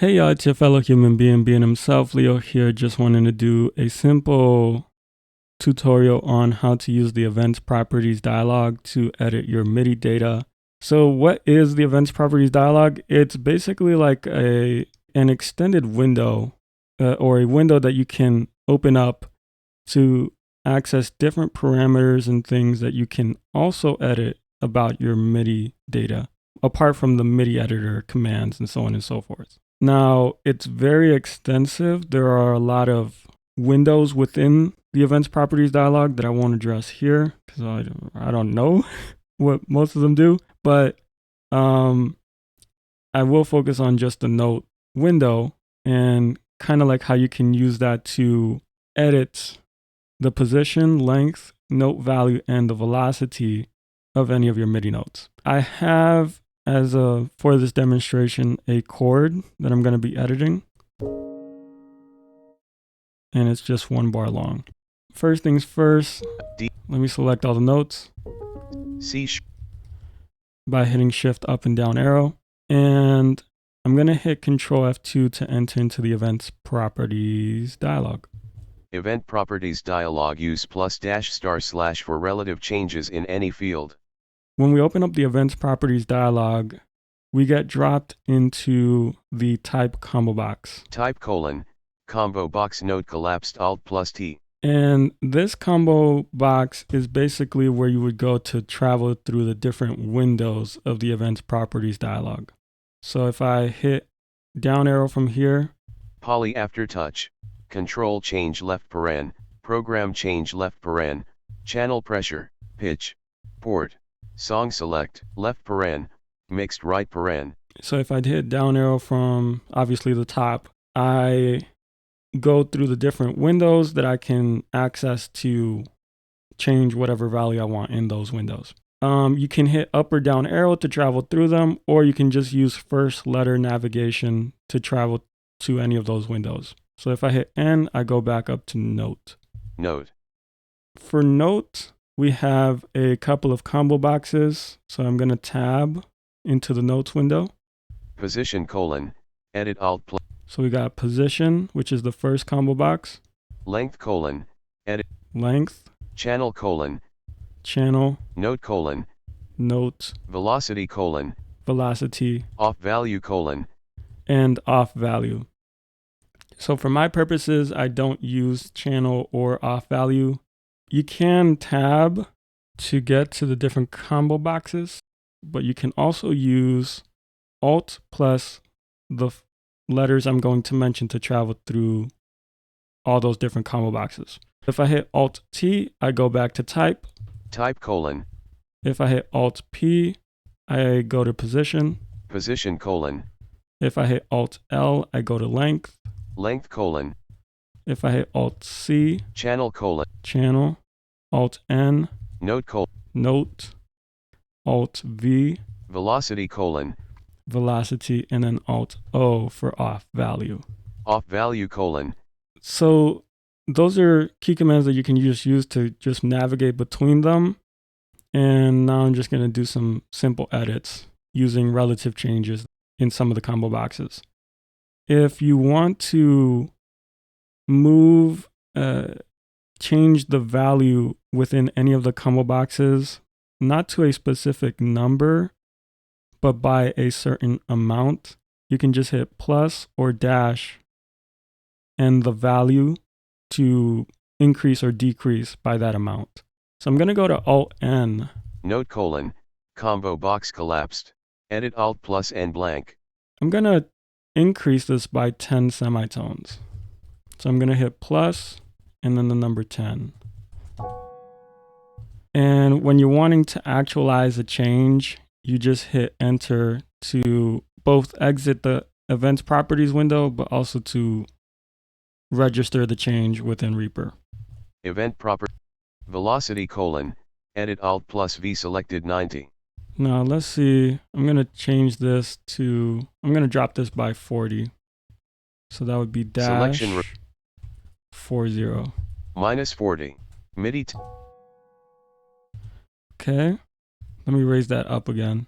Hey y'all, it's your fellow human being himself, Leo here, just wanting to do a simple tutorial on how to use the events properties dialog to edit your MIDI data. So what is the events properties dialog? It's basically like an extended window or a window that you can open up to access different parameters and things that you can also edit about your MIDI data, apart from the MIDI editor commands and so on and so forth. Now, it's very extensive. There are a lot of windows within the events properties dialog that I won't address here because I don't know what most of them do, but I will focus on just the note window and kind of like how you can use that to edit the position, length, note value, and the velocity of any of your MIDI notes. I have for this demonstration a chord that I'm going to be editing, and it's just 1 bar long. First things first, let me select all the notes by hitting shift up and down arrow, and I'm going to hit Control F2 to enter into the events properties dialog. Event properties dialog, use +*/ for relative changes in any field. When we open up the events properties dialog, we get dropped into the type combo box. Type : combo box note collapsed Alt+T. And this combo box is basically where you would go to travel through the different windows of the events properties dialog. So if I hit down arrow from here, Poly after touch, control change left paren, program change left paren, channel pressure, pitch, port, song select, left paren, mixed right paren. So if I hit down arrow from obviously the top, I go through the different windows that I can access to change whatever value I want in those windows. You can hit up or down arrow to travel through them, or you can just use first letter navigation to travel to any of those windows. So if I hit N, I go back up to note. For note, we have a couple of combo boxes. So I'm going to tab into the notes window. Position : edit Alt+. So we got position, which is the first combo box. Length : edit. Length. Channel : channel. Note : note. Velocity : velocity. Off value : and off value. So for my purposes, I don't use channel or off value. You can tab to get to the different combo boxes, but you can also use Alt plus the letters I'm going to mention to travel through all those different combo boxes. If I hit Alt T, I go back to type. Type : If I hit Alt P, I go to position. Position : If I hit Alt L, I go to length. Length : If I hit Alt C, channel : channel. Alt N, note : note. Alt V, velocity : velocity, and then Alt O for off value. Off value : So those are key commands that you can use to just navigate between them. And now I'm just going to do some simple edits using relative changes in some of the combo boxes. If you want to move, change the value within any of the combo boxes, not to a specific number, but by a certain amount, you can just hit plus or dash and the value to increase or decrease by that amount. So I'm going to go to Alt N. Note : combo box collapsed. Edit Alt plus N blank. I'm going to increase this by 10 semitones. So I'm going to hit plus and then the number 10. And when you're wanting to actualize a change, you just hit enter to both exit the events properties window, but also to register the change within Reaper. Event proper velocity : edit Alt plus V selected 90. Now let's see, I'm going to change this to, I'm going to drop this by 40. So that would be dash selection 40. -40. MIDI. Okay, let me raise that up again.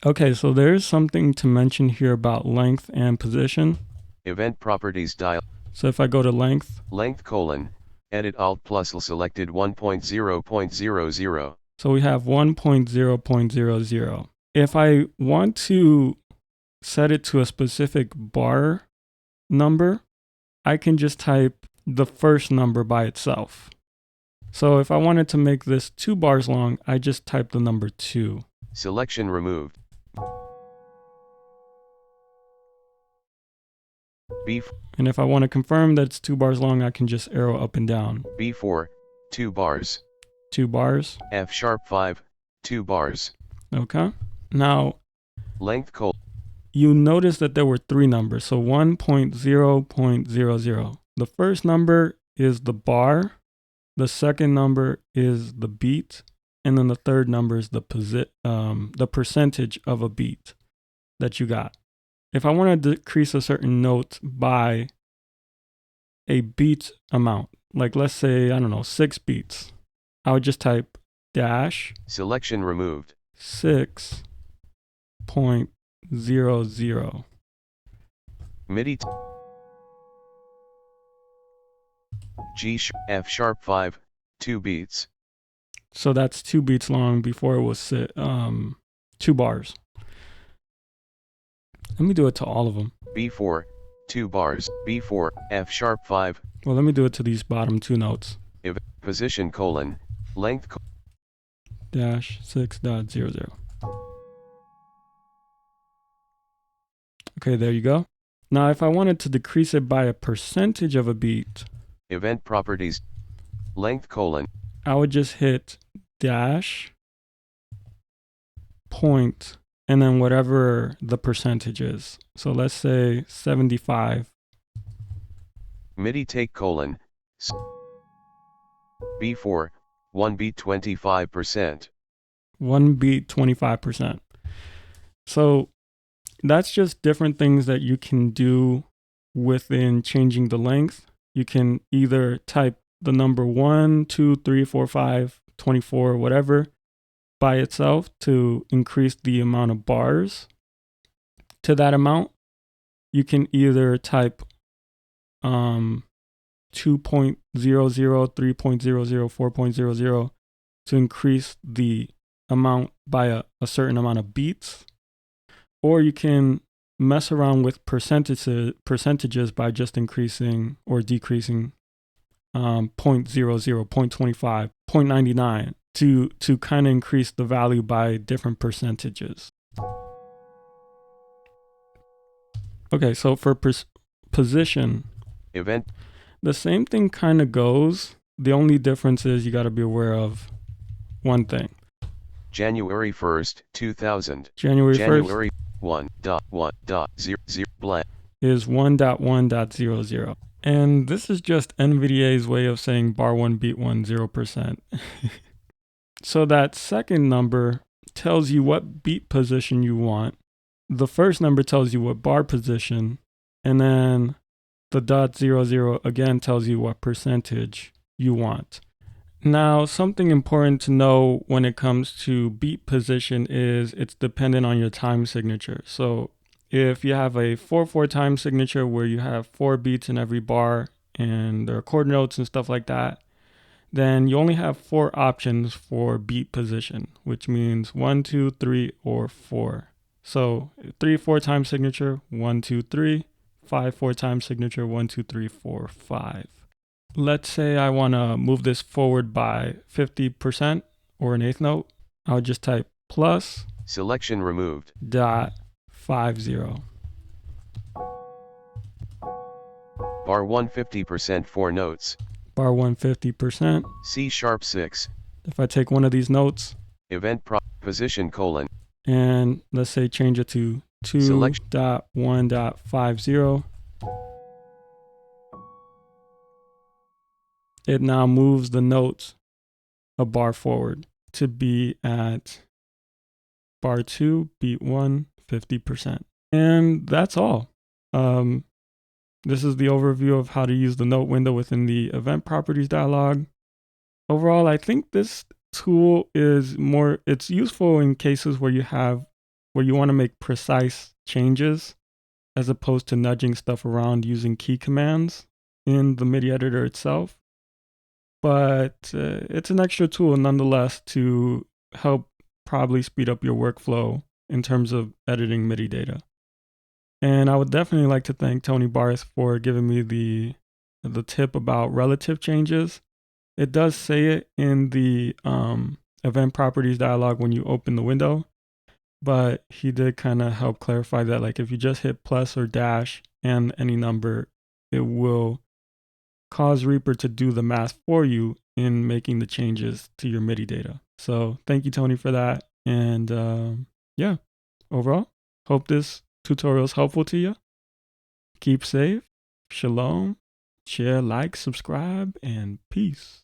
Okay, so there's something to mention here about length and position. Event properties dial. So if I go to length, Edit Alt plus L selected 1.0.00. so we have 1.0.00. If I want to set it to a specific bar number, I can just type the first number by itself. So if I wanted to make this 2 bars long, I just type the number 2. Selection removed. B4. And if I want to confirm that it's 2 bars long, I can just arrow up and down. B4, 2 bars. 2 bars. F#5, 2 bars. Okay. Now, Length : you notice that there were 3 numbers. So 1.0.00. The first number is the bar. The second number is the beat. And then the third number is the percentage of a beat that you got. If I want to decrease a certain note by a beat amount, like let's say, I don't know, 6 beats, I would just type dash. Selection removed. 6.00. MIDI F#5, 2 beats. So that's 2 beats long before it was 2 bars. Let me do it to all of them. B4, 2 bars. B4, F#5. Well, let me do it to these bottom 2 notes. Position : length dash 6.00. Okay, there you go. Now, if I wanted to decrease it by a percentage of a beat, event properties, length : I would just hit dash point and then whatever the percentage is. So let's say 75. MIDI take : B4, 1 beat 25%. 1 beat 25%. So that's just different things that you can do within changing the length. You can either type the number 1, 2, 3, 4, 5, 24, whatever, by itself to increase the amount of bars to that amount. You can either type 2.00, 3.00, 4.00 to increase the amount by a certain amount of beats. Or you can mess around with percentages by just increasing or decreasing 0.00, 0.25, 0.99 to kind of increase the value by different percentages. Okay, so for position, event, the same thing kind of goes. The only difference is you got to be aware of one thing. January 1st, 2000. January 1st. 1.1.00 blank is 1.1.00. And this is just NVDA's way of saying bar 1, beat 1, 0%. So that second number tells you what beat position you want. The first number tells you what bar position. And then the .00 again tells you what percentage you want. Now, something important to know when it comes to beat position is it's dependent on your time signature. So if you have a 4/4 time signature where you have 4 beats in every bar and there are chord notes and stuff like that, then you only have 4 options for beat position, which means 1, 2, 3, or 4. So 3/4 time signature, 1, 2, 3, 5/4 time signature, 1, 2, 3, 4, 5. Let's say I want to move this forward by 50% or an eighth note. I would just type plus selection removed .50. Bar 150%, 4 notes. Bar 150%. C#6. If I take one of these notes, event position : and let's say change it to 2.1.50. It now moves the notes a bar forward to be at bar 2, beat 1, 50%. And that's all. This is the overview of how to use the note window within the event properties dialog. Overall, I think this tool is it's useful in cases where you have where you want to make precise changes as opposed to nudging stuff around using key commands in the MIDI editor itself. But it's an extra tool nonetheless to help probably speed up your workflow in terms of editing MIDI data. And I would definitely like to thank Tony Barth for giving me the tip about relative changes. It does say it in the event properties dialog when you open the window, but he did kind of help clarify that, like, if you just hit plus or dash and any number, it will cause Reaper to do the math for you in making the changes to your MIDI data. So thank you, Tony, for that. And yeah, overall, hope this tutorial is helpful to you. Keep safe. Shalom. Share, like, subscribe, and peace.